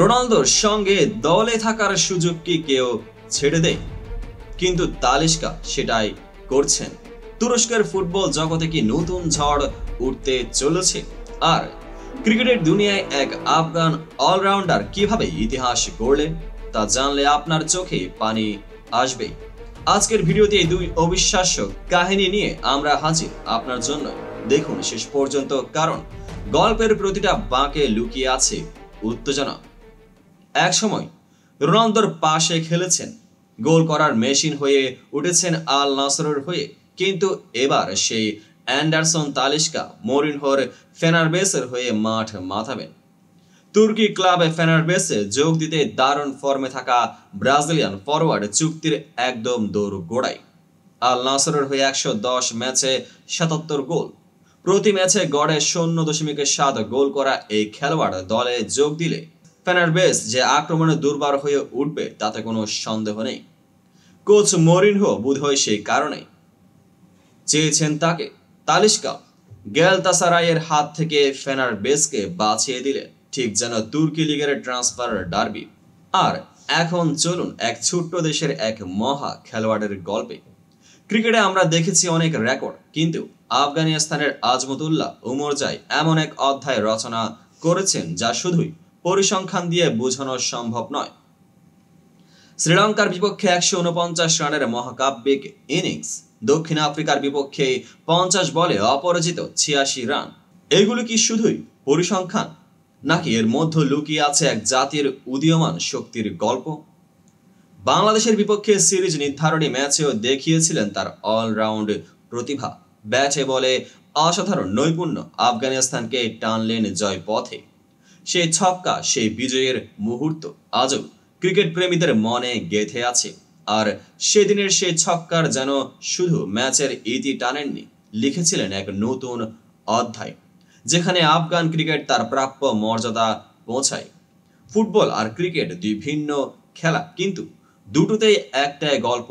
রোনালদোর সঙ্গে দলে থাকার সুযোগ কি কেউ ছেড়ে দেয়? কিন্তু তালিস্কা সেটাই করছেন। তুরস্কের ফুটবল জগতে কি নতুন ঝড় উঠতে চলেছে? আর ক্রিকেটের দুনিয়ায় এক আফগান অলরাউন্ডার কিভাবে ইতিহাস গড়লেন তা জানলে আপনার চোখে পানি আসবে। আজকের ভিডিওতে এই দুই অবিশ্বাস্য কাহিনী নিয়ে আমরা হাজির আপনার জন্য। দেখুন শেষ পর্যন্ত, কারণ গল্পের প্রতিটা বাঁকে লুকিয়ে আছে উত্তেজনা। এক সময় রোনালদোর পাশে খেলেছেন, গোল করার মেশিন হয়ে উঠেছেন আল নাসরের হয়ে, কিন্তু এবার সেই অ্যান্ডারসন তালিস্কা মরিনহোর ফেনারবেসের হয়ে মাঠ মাতাবেন। তুর্কি ক্লাবে ফেনারবেসে যোগ দিতে দারুণ ফর্মে থাকা ব্রাজিলিয়ান ফরওয়ার্ড চুক্তির একদম দৌড় গোড়ায়। আল নাসরের হয়ে 110 ম্যাচে 77 গোল, প্রতি ম্যাচে গড়ে 0.7 গোল করা এই খেলোয়াড় দলে যোগ দিলে ফেনারবেস যে আক্রমণে দুর্বার হয়ে উঠবে তাতে কোনো সন্দেহ নেই। কোচ মরিনহো বোধহয় সেই কারণে চেয়েছেন তাকে। তালিস্কা গ্যালাতাসারাইয়ের হাত থেকে ফেনারবেসকে বাঁচিয়ে দিলেন, ঠিক যেন তুর্কি লিগের ট্রান্সফার ডার্বি। আর এখন চলুন এক ছোট্ট দেশের এক মহা খেলোয়াড়ের গল্পে। ক্রিকেটে আমরা দেখেছি অনেক রেকর্ড, কিন্তু আফগানিস্তানের আজমতুল্লাহ উমরজাই এমন এক অধ্যায় রচনা করেছেন যা শুধুই পরিসংখ্যান দিয়ে বোঝানো সম্ভব নয়। শ্রীলঙ্কার বিপক্ষে 149 রানের মহাকাব্যিক ইনিংস, দক্ষিণ আফ্রিকার বিপক্ষে 50 বলে অপরাজিত 86 রান। এগুলো কি শুধুই পরিসংখ্যান, নাকি এর মধ্যে লুকিয়ে আছে এক জাতির উদীয়মান শক্তির গল্প? বাংলাদেশের বিপক্ষে সিরিজ নির্ধারণী ম্যাচেও দেখিয়েছিলেন তার অলরাউন্ড প্রতিভা। ব্যাটে বলে অসাধারণ নৈপুণ্য আফগানিস্তানকে টানলেন জয় পথে। সেই ছক্কা, সেই বিজয়ের মুহূর্ত আজও ক্রিকেট প্রেমীদের মনে গেঁথে আছে। আর সেদিনের সেই ছক্কার যেন শুধু ম্যাচের ইতি টানেননি, লিখেছিলেন এক নতুন অধ্যায়, যেখানে আফগান ক্রিকেট তার প্রাপ্য মর্যাদা পৌঁছায়। ফুটবল আর ক্রিকেট দুই ভিন্ন খেলা, কিন্তু দুটোতেই একটাই গল্প,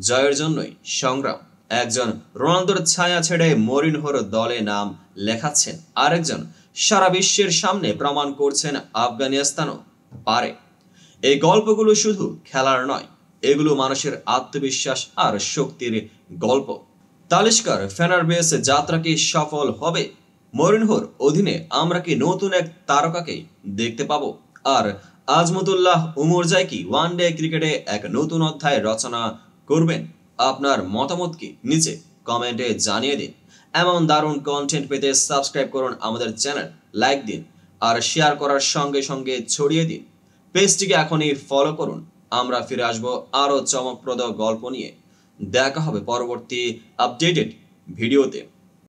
জয়ের জন্যই সংগ্রাম। একজন রোনালদোর ছায়া ছেড়ে মরিনহোর দলে নাম লেখাচ্ছেন, আরেকজন সারা বিশ্বের সামনে প্রমাণ করছেন আফগানিস্তানও পারে। এই গল্পগুলো শুধু খেলার নয়, এগুলো মানুষের আত্মবিশ্বাস আর শক্তির গল্প। তালিস্কার ফেনারবেস যাত্রা কি সফল হবে? মরিনহোর অধীনে আমরা কি নতুন এক তারকাকে দেখতে পাবো? আর আজমতুল্লাহ উমরজাই কি ওয়ানডে ক্রিকেটে এক নতুন অধ্যায় রচনা করবেন? আপনার মতামত কি নিচে কমেন্টে জানিয়ে দিন। এমন দারুণ কন্টেন্ট পেতে সাবস্ক্রাইব করুন আমাদের চ্যানেল, লাইক দিন আর শেয়ার করার সঙ্গে সঙ্গে ছড়িয়ে দিন। পেজটিকে এখনই ফলো করুন। আমরা ফিরে আসবো আরো চমকপ্রদ গল্প নিয়ে। দেখা হবে পরবর্তী আপডেটেড ভিডিওতে।